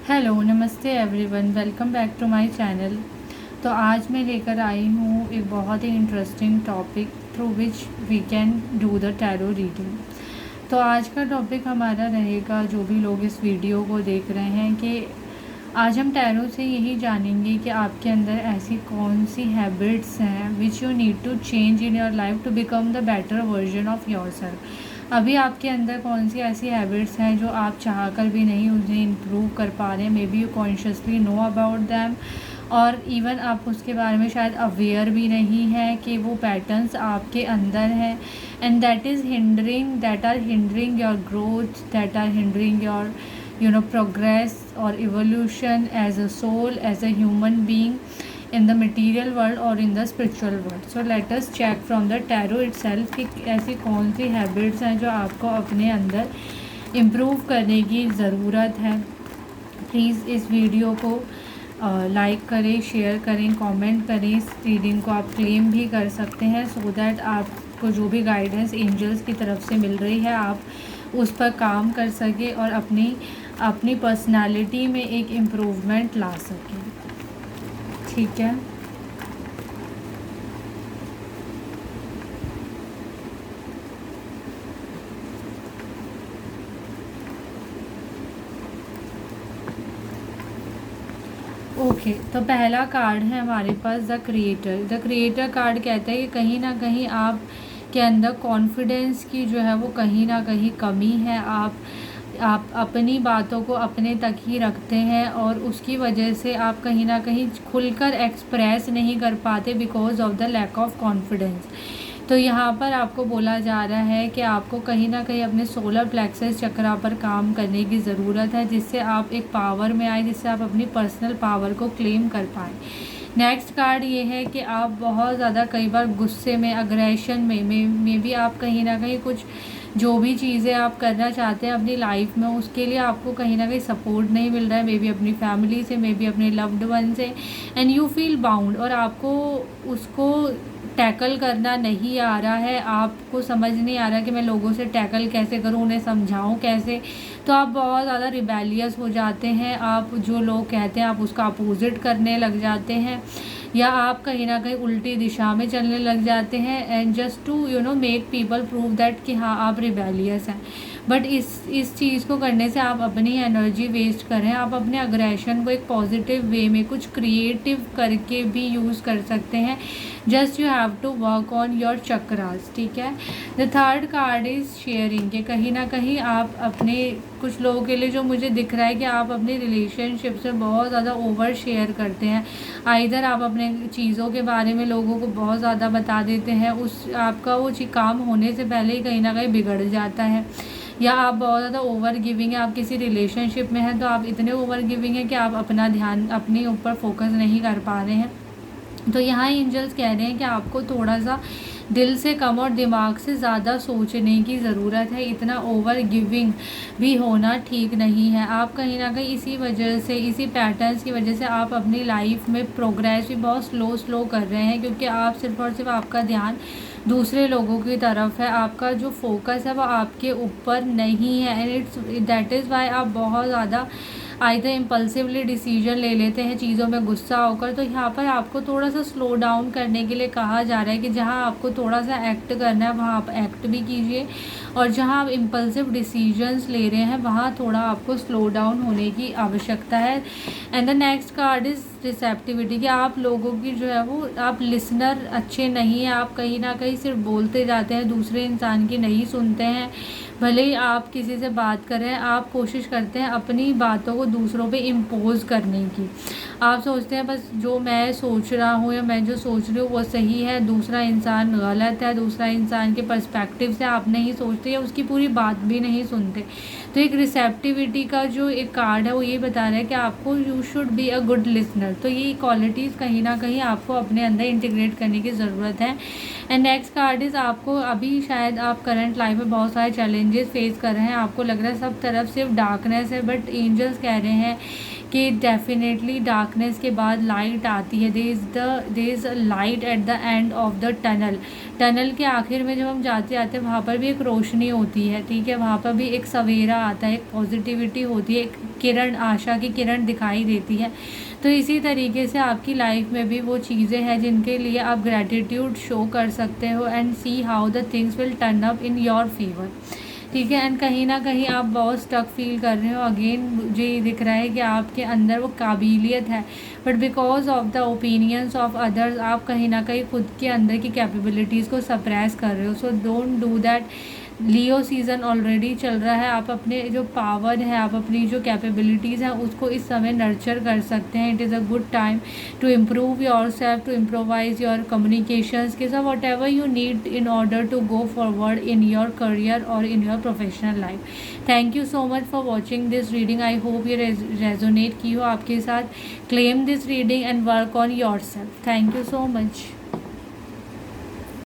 Hello नमस्ते everyone, welcome back to my channel. तो आज मैं लेकर आई हूँ एक बहुत ही interesting topic through which we can do the tarot reading. तो आज का टॉपिक हमारा रहेगा, जो भी लोग इस वीडियो को देख रहे हैं, कि आज हम टैरो से यही जानेंगे कि आपके अंदर ऐसी कौन सी हैबिट्स हैं which you need to change in your life to become the better version of your self. अभी आपके अंदर कौन सी ऐसी हैबिट्स हैं जो आप चाह कर भी नहीं उन्हें इम्प्रूव कर पा रहे हैं। May be you consciously know about them, और इवन आप उसके बारे में शायद अवेयर भी नहीं है कि वो पैटर्न्स आपके अंदर हैं, and that are hindering your growth, that are hindering your progress or evolution as a soul, as a human being in the material world or in the spiritual world. So let us check from the tarot itself कि ऐसी कौन सी habits हैं जो आपको अपने अंदर improve करने की ज़रूरत है। प्लीज़ इस वीडियो को लाइक करें, शेयर करें, कमेंट करें। इस रीडिंग को आप क्लेम भी कर सकते हैं सो दैट आपको जो भी गाइडेंस एंजल्स की तरफ से मिल रही है आप उस पर काम कर सकें और अपनी पर्सनालिटी में एक इम्प्रूवमेंट ला सकें। ठीक है, ओके। तो पहला कार्ड है हमारे पास the creator. The creator card कहता है कि कहीं ना कहीं आप के अंदर कॉन्फिडेंस की जो है वो कहीं ना कहीं कमी है। आप अपनी बातों को अपने तक ही रखते हैं और उसकी वजह से आप कहीं ना कहीं खुलकर एक्सप्रेस नहीं कर पाते because of the lack of confidence. तो यहाँ पर आपको बोला जा रहा है कि आपको कहीं ना कहीं अपने सोलर प्लेक्सस चक्रा पर काम करने की ज़रूरत है, जिससे आप एक पावर में आए, जिससे आप अपनी पर्सनल पावर को क्लेम कर पाएँ। नेक्स्ट कार्ड ये है कि आप बहुत ज़्यादा कई बार गुस्से में, अग्रेशन में भी आप कहीं ना कहीं कुछ जो भी चीज़ें आप करना चाहते हैं अपनी लाइफ में, उसके लिए आपको कहीं ना कहीं सपोर्ट नहीं मिल रहा है। मे बी अपनी फैमिली से, मे बी अपने लव्ड वन से, एंड यू फील बाउंड, और आपको उसको टैकल करना नहीं आ रहा है। आपको समझ नहीं आ रहा कि मैं लोगों से टैकल कैसे करूं, उन्हें समझाऊं कैसे। तो आप बहुत ज़्यादा रिबेलियस हो जाते हैं। आप जो लोग कहते हैं आप उसका अपोजिट करने लग जाते हैं, या आप कहीं ना कहीं उल्टी दिशा में चलने लग जाते हैं, and just to make people prove that कि हाँ आप रिबेलियस हैं। बट इस चीज़ को करने से आप अपनी एनर्जी वेस्ट कर रहे हैं। आप अपने अग्रेशन को एक पॉजिटिव वे में कुछ क्रिएटिव करके भी यूज़ कर सकते हैं। Just you have to work on your chakras. ठीक है। The third card is sharing, कि कहीं ना कहीं आप अपने, कुछ लोगों के लिए जो मुझे दिख रहा है कि आप अपनी रिलेशनशिप से बहुत ज़्यादा ओवर शेयर करते हैं। आइदर आप अपने चीज़ों के बारे में लोगों को बहुत ज़्यादा बता देते हैं, उस आपका वो काम होने से पहले ही कहीं ना कहीं बिगड़ जाता है, या आप बहुत ज़्यादा ओवर गिविंग है। आप किसी रिलेशनशिप में हैं तो आप इतने ओवर गिविंग हैं कि आप अपना ध्यान अपने ऊपर फोकस नहीं कर पा रहे हैं। तो यहाँ एंजल्स कह रहे हैं कि आपको थोड़ा सा दिल से कम और दिमाग से ज़्यादा सोचने की ज़रूरत है। इतना ओवर गिविंग भी होना ठीक नहीं है। आप कहीं ना कहीं इसी वजह से, इसी पैटर्न्स की वजह से आप अपनी लाइफ में प्रोग्रेस भी बहुत स्लो कर रहे हैं, क्योंकि आप सिर्फ और सिर्फ आपका ध्यान दूसरे लोगों की तरफ है। आपका जो फोकस है वो आपके ऊपर नहीं है, एंड दैट इज़ वाई आप बहुत ज़्यादा आइदर इम्पल्सिवली डिसीजन ले लेते हैं चीज़ों में गुस्सा होकर। तो यहाँ पर आपको थोड़ा सा स्लो डाउन करने के लिए कहा जा रहा है कि जहाँ आपको थोड़ा सा एक्ट करना है वहाँ आप एक्ट भी कीजिए, और जहाँ आप इम्पल्सिव डिसीजंस ले रहे हैं वहाँ थोड़ा आपको स्लो डाउन होने की आवश्यकता है। And the next card is receptivity, कि आप लोगों की जो है वो, आप लिसनर अच्छे नहीं हैं। आप कहीं ना कहीं सिर्फ बोलते जाते हैं, दूसरे इंसान की नहीं सुनते हैं। भले ही आप किसी से बात कर रहे हैं, आप कोशिश करते हैं अपनी बातों को दूसरों पे इम्पोज करने की। आप सोचते हैं बस जो मैं सोच रहा हूँ या मैं जो सोच रही हूँ वो सही है, दूसरा इंसान गलत है, दूसरा इंसान के पर्सपेक्टिव से आप नहीं सोचते या उसकी पूरी बात भी नहीं सुनते। तो एक रिसेप्टिविटी का जो एक कार्ड है वो ये बता रहा है कि आपको you should be a good listener. तो ये क्वालिटीज़ कहीं ना कहीं आपको अपने अंदर इंटीग्रेट करने की ज़रूरत है। एंड नेक्स्ट कार्ड इज़, आपको अभी शायद आप करंट लाइफ में बहुत सारे चैलेंजेस फेस कर रहे हैं, आपको लग रहा है सब तरफ सिर्फ डार्कनेस है, बट एंजल्स कह रहे हैं कि डेफिनेटली डार्कनेस के बाद लाइट आती है। There is a light at the end of the tunnel के आखिर में जब हम जाते आते हैं वहाँ पर भी एक रोशनी होती है। ठीक है, वहाँ पर भी एक सवेरा आता है, एक पॉजिटिविटी होती है, एक किरण, आशा की किरण दिखाई देती है। तो इसी तरीके से आपकी लाइफ में भी वो चीज़ें हैं जिनके लिए आप ग्रैटिट्यूड शो कर सकते हो and see how the things will turn up in your favour. ठीक है, एंड कहीं ना कहीं आप बहुत स्टक फील कर रहे हो, अगेन मुझे ये दिख रहा है कि आपके अंदर वो काबिलियत है, but because of the opinions of others आप कहीं ना कहीं खुद के अंदर की कैपेबिलिटीज़ को सप्रेस कर रहे हो। So don't do that. Leo season already चल रहा है, आप अपने जो पावर है, आप अपनी जो कैपेबिलिटीज़ हैं उसको इस समय नर्चर कर सकते हैं। It is a good time to improve yourself, to improvise your communications के साथ, whatever you need in order to go forward in your career और in your professional life. Thank you so much for watching this reading. I hope ये resonate की हो आपके साथ। Claim this reading and work on yourself. Thank you so much.